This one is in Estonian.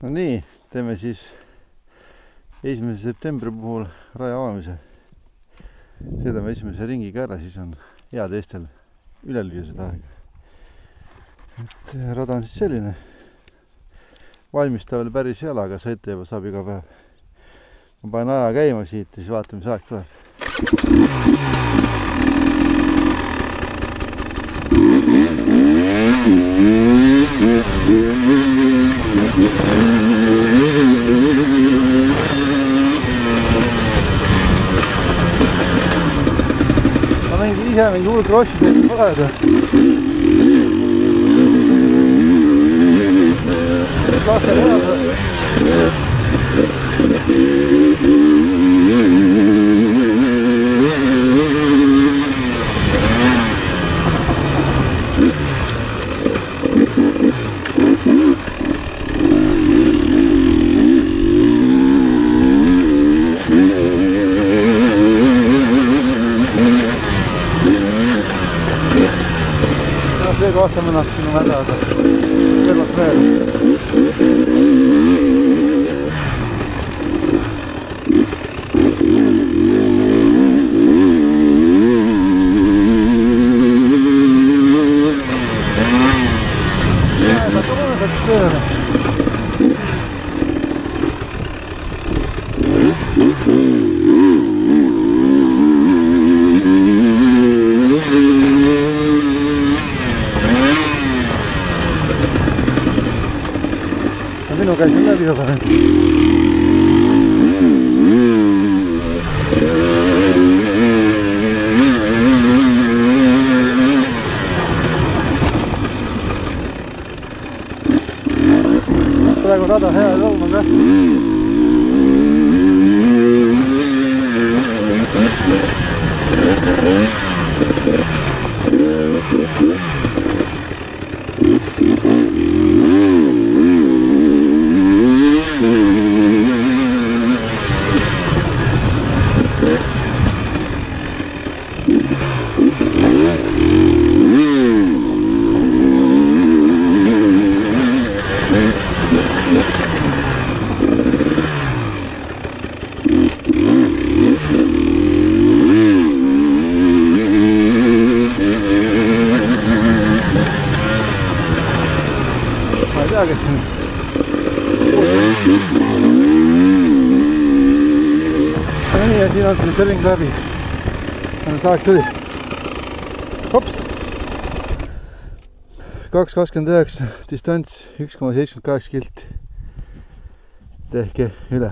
No nii, teeme siis 1. septembri puhul raja avamise. Sõidame esimese ringiga ära, siis on hea teistel üle lüüa seda aega. Et rada on siis selline. Valmis ta veel päris ei ole, aga sõita juba saab iga päev. Ma panen aja käima siit ja siis vaatame, mis aeg tuleb. Ma mingi hull krossi teed pagada. Lase elada. See kohta ma nahkin oma hädada. Kõrvalt veel. Ma tulen saaks tööle. Minu käis on läbi juba nüüd. Praegu rada hea lõum on ka. Ma ei tea, kes siin nii ja siin on see ring läbi. Saak tuli. Hops! 2.29, distants 1,78 kilti. Tehke üle.